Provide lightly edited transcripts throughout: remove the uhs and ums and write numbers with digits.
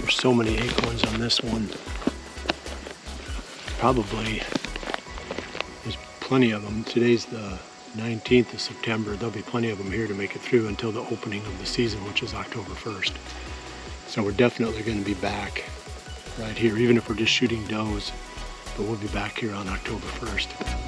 There's so many acorns on this one. Probably there's plenty of them. Today's the 19th of September. There'll be plenty of them here to make it through until the opening of the season, which is October 1st. So we're definitely going to be back right here, even if we're just shooting does, but we'll be back here on October 1st.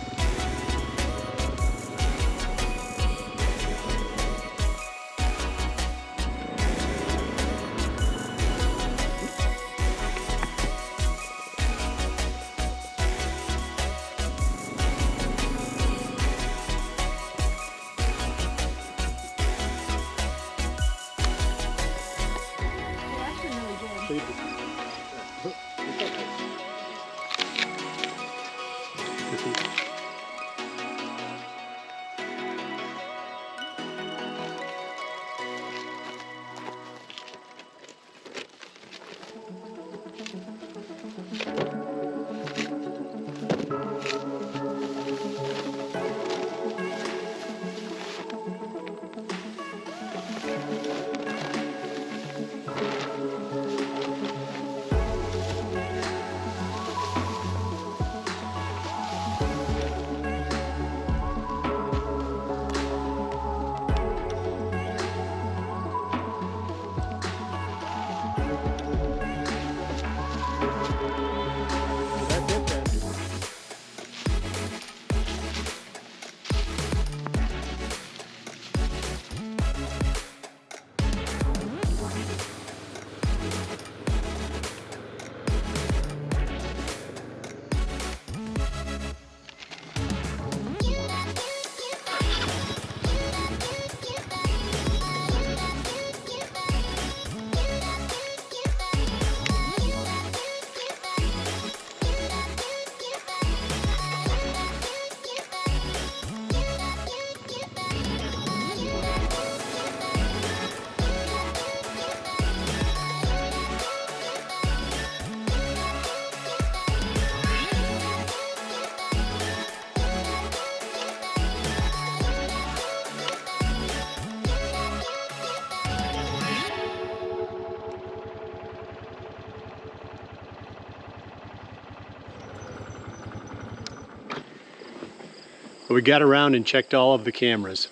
But we got around and checked all of the cameras,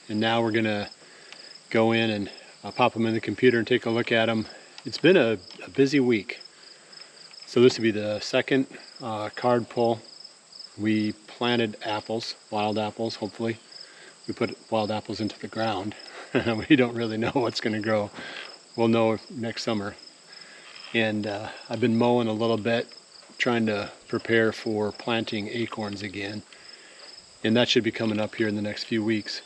and now we're gonna go in and pop them in the computer and take a look at them. It's been a busy week. So this will be the second card pull. We planted apples, wild apples, hopefully. We put wild apples into the ground. We don't really know what's gonna grow. We'll know next summer. And I've been mowing a little bit, trying to prepare for planting acorns again. And that should be coming up here in the next few weeks.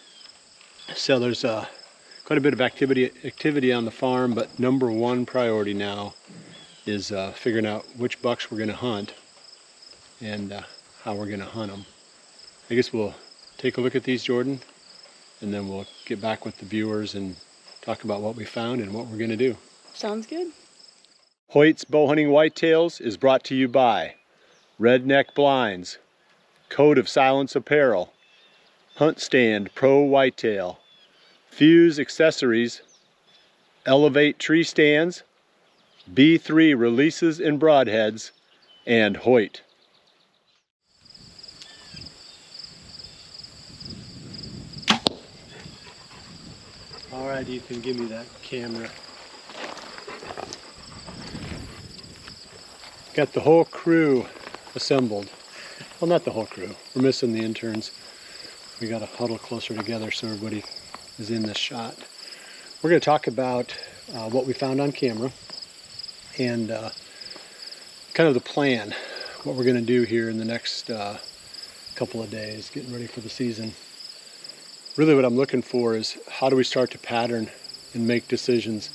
So there's quite a bit of activity on the farm, but number one priority now is figuring out which bucks we're gonna hunt and how we're gonna hunt them. I guess we'll take a look at these, Jordan, and then we'll get back with the viewers and talk about what we found and what we're gonna do. Sounds good. Hoyt's Bowhunting Whitetails is brought to you by Redneck Blinds, Code of Silence Apparel, Hunt Stand Pro Whitetail, Fuse Accessories, Elevate Tree Stands, B3 Releases and Broadheads, and Hoyt. All right, Ethan, give me that camera. Got the whole crew assembled. Well, not the whole crew. We're missing the interns. We got to huddle closer together so everybody is in this shot. We're going to talk about what we found on camera and kind of the plan, what we're going to do here in the next couple of days, getting ready for the season. Really what I'm looking for is how do we start to pattern and make decisions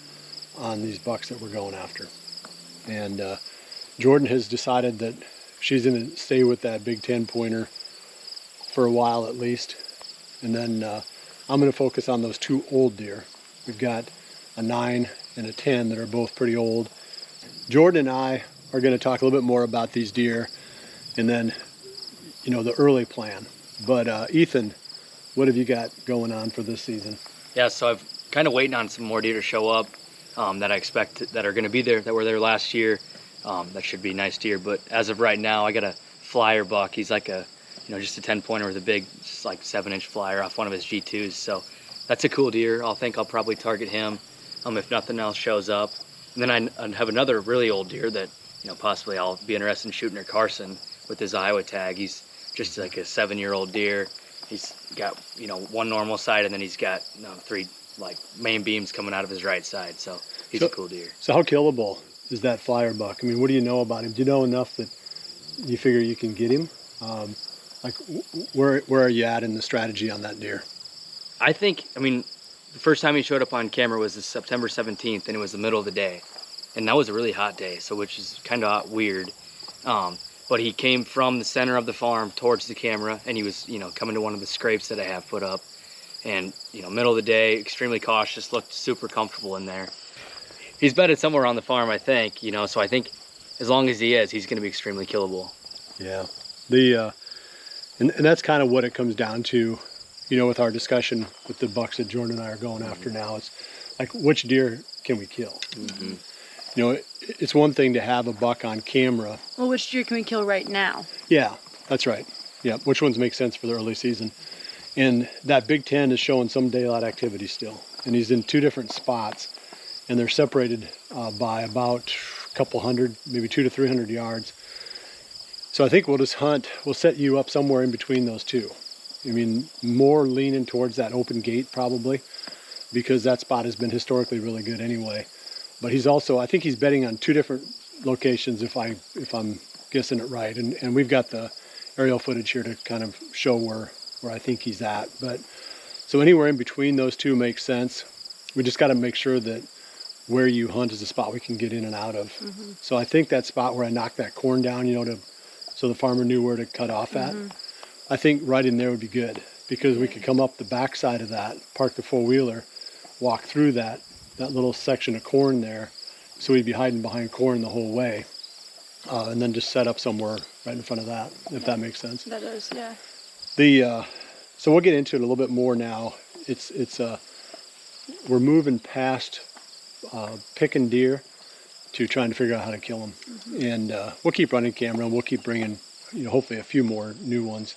on these bucks that we're going after. And Jordan has decided that she's going to stay with that big 10-pointer for a while at least. And then I'm going to focus on those two old deer. We've got a 9 and a 10 that are both pretty old. Jordan and I are going to talk a little bit more about these deer and then, you know, the early plan. But Ethan, what have you got going on for this season? Yeah, so I've kind of waiting on some more deer to show up. that I expect that are going to be there, that were there last year. That should be nice deer. But as of right now, I got a flyer buck. He's like a, just a 10-pointer with a big, just like 7-inch flyer off one of his G2s. So that's a cool deer. I'll probably target him if nothing else shows up. And then I have another really old deer that, possibly I'll be interested in shooting near Carson with his Iowa tag. He's just like a 7-year-old deer. He's got, one normal side, and then he's got 3 like main beams coming out of his right side. So he's a cool deer. So how killable is that flyer buck? I mean, what do you know about him? Do you know enough that you figure you can get him? Like where are you at in the strategy on that deer? I think, the first time he showed up on camera was September 17th, and it was the middle of the day. And that was a really hot day, so which is kind of weird. But he came from the center of the farm towards the camera, and he was, coming to one of the scrapes that I have put up. And, middle of the day, extremely cautious, looked super comfortable in there. He's bedded somewhere on the farm, I think, so I think as long as he is, he's going to be extremely killable. Yeah. And that's kind of what it comes down to, with our discussion with the bucks that Jordan and I are going after now. It's like, which deer can we kill? Mm-hmm. It's one thing to have a buck on camera. Well, which deer can we kill right now? Yeah, that's right. Yeah, which ones make sense for the early season? And that Big 10 is showing some daylight activity still. And he's in 2 different spots, and they're separated by about a couple hundred, maybe 200 to 300 yards. So I think we'll just we'll set you up somewhere in between those 2. More leaning towards that open gate probably, because that spot has been historically really good anyway. But he's also, I think he's betting on 2 different locations if I'm guessing it right. And we've got the aerial footage here to kind of show where I think he's at. But so anywhere in between those 2 makes sense. We just got to make sure that where you hunt is a spot we can get in and out of. Mm-hmm. So I think that spot where I knocked that corn down, so the farmer knew where to cut off at. Mm-hmm. I think right in there would be good, because we could come up the back side of that, park the 4-wheeler, walk through that little section of corn there, so we'd be hiding behind corn the whole way, and then just set up somewhere right in front of that, if that makes sense. That does, yeah. So we'll get into it a little bit more now. We're moving past picking deer to trying to figure out how to kill them. Mm-hmm. And we'll keep running camera, and we'll keep bringing, hopefully a few more new ones.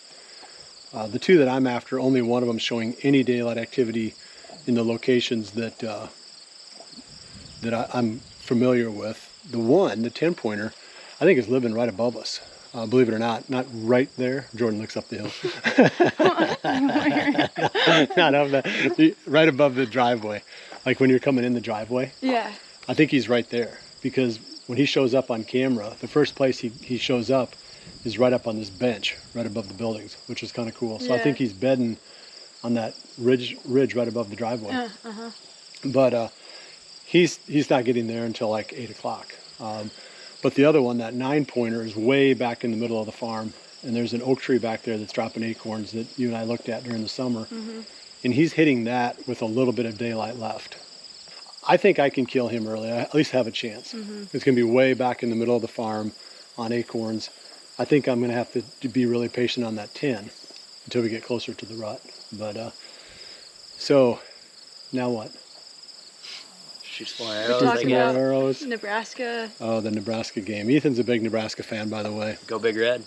The 2 that I'm after, only one of them showing any daylight activity in the locations that I'm familiar with. The 10-pointer, I think is living right above us. Believe it or not right there. Jordan looks up the hill. Not up that, right above the driveway. Like when you're coming in the driveway. Yeah. I think he's right there, because when he shows up on camera, the first place he shows up is right up on this bench, right above the buildings, which is kind of cool. So yeah. I think he's bedding on that ridge right above the driveway. Uh-huh. But he's not getting there until like 8 o'clock. But the other one, that 9-pointer, is way back in the middle of the farm, and there's an oak tree back there that's dropping acorns that you and I looked at during the summer. Mm-hmm. And he's hitting that with a little bit of daylight left. I think I can kill him early. I at least have a chance. Mm-hmm. It's going to be way back in the middle of the farm on acorns. I think I'm going to have to be really patient on that 10 until we get closer to the rut. But so now what? Shoot some more arrows. Talking about arrows. Nebraska. Oh, the Nebraska game. Ethan's a big Nebraska fan, by the way. Go Big Red.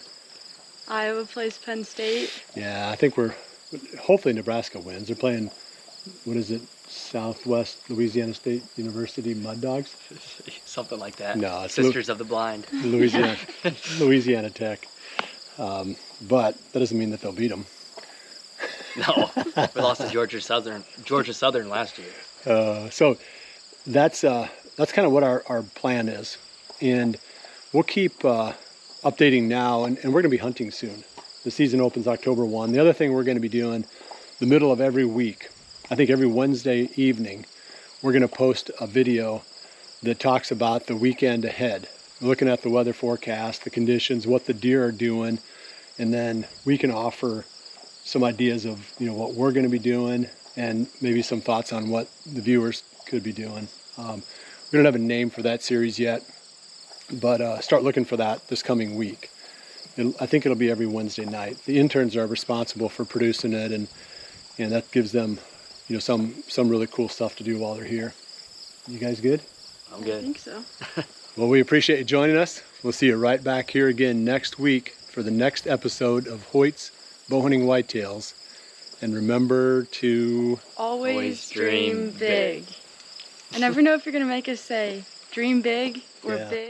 Iowa plays Penn State. Yeah, I think hopefully Nebraska wins. They're playing, what is it, Southwest Louisiana State University Mud Dogs? Something like that. No, it's Sisters of the Blind. Louisiana Tech. But that doesn't mean that they'll beat them. No, we lost to Georgia Southern last year. So that's kind of what our plan is, and we'll keep updating now, and we're going to be hunting soon. The season opens October 1. The other thing we're going to be doing, the middle of every week, I think every Wednesday evening, we're going to post a video that talks about the weekend ahead. We're looking at the weather forecast, the conditions, what the deer are doing, and then we can offer some ideas of what we're going to be doing, and maybe some thoughts on what the viewers could be doing. We don't have a name for that series yet, but start looking for that this coming week. I think it'll be every Wednesday night. The interns are responsible for producing it, and that gives them some really cool stuff to do while they're here. You guys good? I'm I good. think so. Well, we appreciate you joining us. We'll see you right back here again next week for the next episode of Hoyt's Bowhunting Whitetails. And remember to Always dream big. I never know if you're going to make us say dream big or Yeah. big.